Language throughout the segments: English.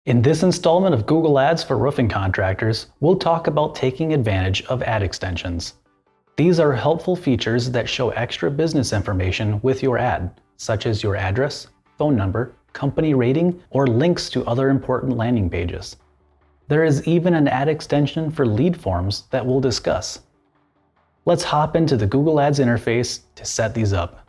In this installment of Google Ads for roofing contractors, we'll talk about taking advantage of ad extensions. These are helpful features that show extra business information with your ad, such as your address, phone number, company rating, or links to other important landing pages. There is even an ad extension for lead forms that we'll discuss. Let's hop into the Google Ads interface to set these up.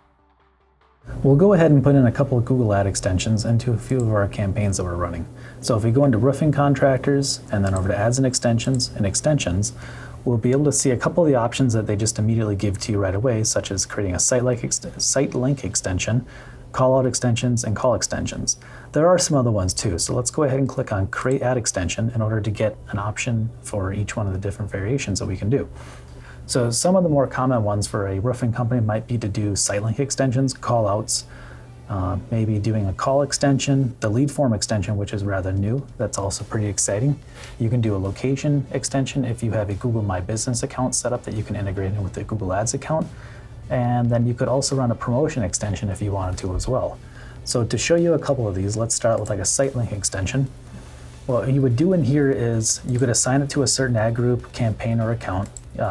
We'll go ahead and put in a couple of Google Ad extensions into a few of our campaigns that we're running. So if we go into roofing contractors and then over to ads and extensions, we'll be able to see a couple of the options that they just immediately give to you right away, such as creating a site link extension, call out extensions, and call extensions. There are some other ones too, so let's go ahead and click on create ad extension in order to get an option for each one of the different variations that we can do. So some of the more common ones for a roofing company might be to do site link extensions, call outs, maybe doing a call extension, the lead form extension, which is rather new. That's also pretty exciting. You can do a location extension if you have a Google My Business account set up that you can integrate in with the Google Ads account. And then you could also run a promotion extension if you wanted to as well. So to show you a couple of these, let's start with like a site link extension. What you would do in here is you could assign it to a certain ad group, campaign, or account.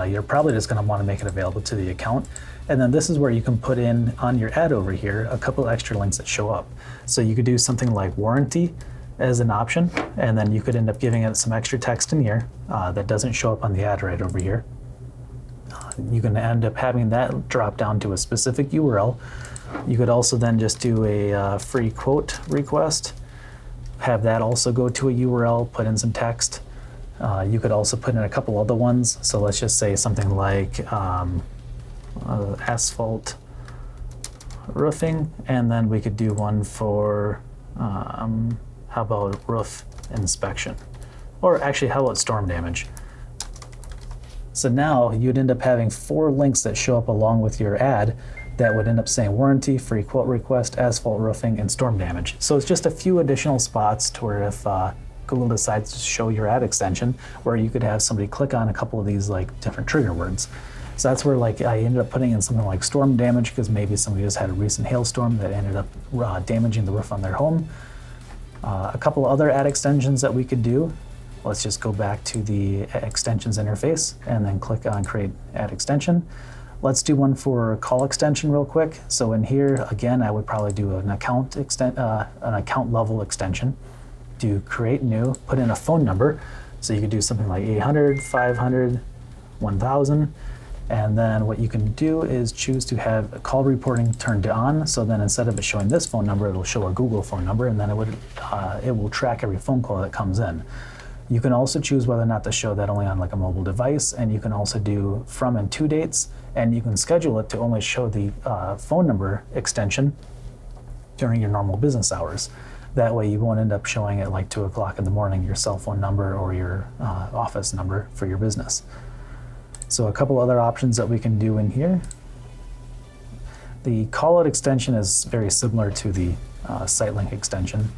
You're probably just going to want to make it available to the account. And then this is where you can put in on your ad over here a couple extra links that show up. So you could do something like warranty as an option, and then you could end up giving it some extra text in here that doesn't show up on the ad right over here. You can end up having that drop down to a specific URL. You could also then just do a free quote request, have that also go to a URL, put in some text. You could also put in a couple other ones. So let's just say something like asphalt roofing, and then we could do one for, how about roof inspection? Or actually, how about storm damage? So now you'd end up having 4 links that show up along with your ad that would end up saying warranty, free quote request, asphalt roofing, and storm damage. So it's just a few additional spots to where if Google decides to show your ad extension, where you could have somebody click on a couple of these like different trigger words. So that's where like I ended up putting in something like storm damage because maybe somebody just had a recent hailstorm that ended up damaging the roof on their home. A couple of other ad extensions that we could do. Let's just go back to the extensions interface and then click on create ad extension. Let's do one for call extension real quick. So in here, again, I would probably do an account level extension. Do create new, put in a phone number. So you could do something like 800, 500, 1000. And then what you can do is choose to have call reporting turned on. So then instead of it showing this phone number, it'll show a Google phone number, and then it will track every phone call that comes in. You can also choose whether or not to show that only on like a mobile device, and you can also do from and to dates, and you can schedule it to only show the phone number extension during your normal business hours. That way you won't end up showing it like 2 o'clock in the morning, your cell phone number or your office number for your business. So a couple other options that we can do in here. The call out extension is very similar to the site link extension.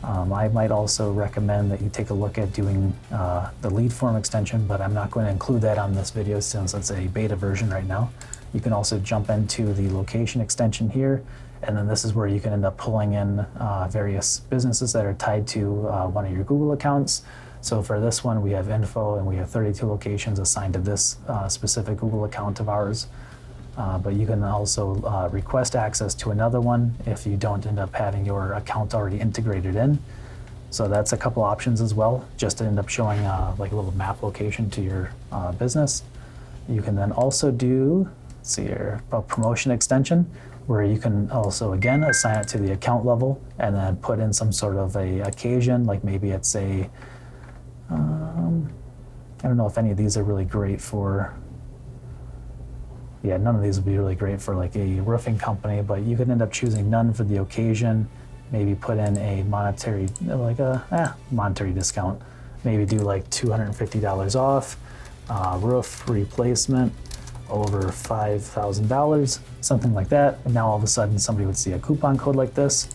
I might also recommend that you take a look at doing the lead form extension, but I'm not going to include that on this video since it's a beta version right now. You can also jump into the location extension here, and then this is where you can end up pulling in various businesses that are tied to one of your Google accounts. So for this one, we have info, and we have 32 locations assigned to this specific Google account of ours. But you can also request access to another one if you don't end up having your account already integrated in. So that's a couple options as well, just to end up showing like a little map location to your business. You can then also do, let's see here, a promotion extension, where you can also, again, assign it to the account level and then put in some sort of a occasion, like maybe it's a, I don't know if any of these are really great for, yeah, none of these would be really great for like a roofing company, but you could end up choosing none for the occasion, maybe put in a monetary, like a monetary discount, maybe do like $250 off, roof replacement over $5,000, something like that. And now all of a sudden somebody would see a coupon code like this.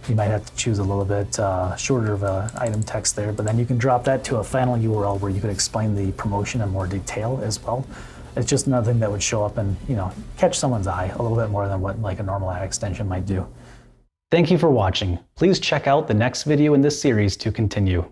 You might have to choose a little bit shorter of a item text there, but then you can drop that to a final URL where you could explain the promotion in more detail as well. It's just another thing that would show up and, catch someone's eye a little bit more than what like a normal ad extension might do. Thank you for watching. Please check out the next video in this series to continue.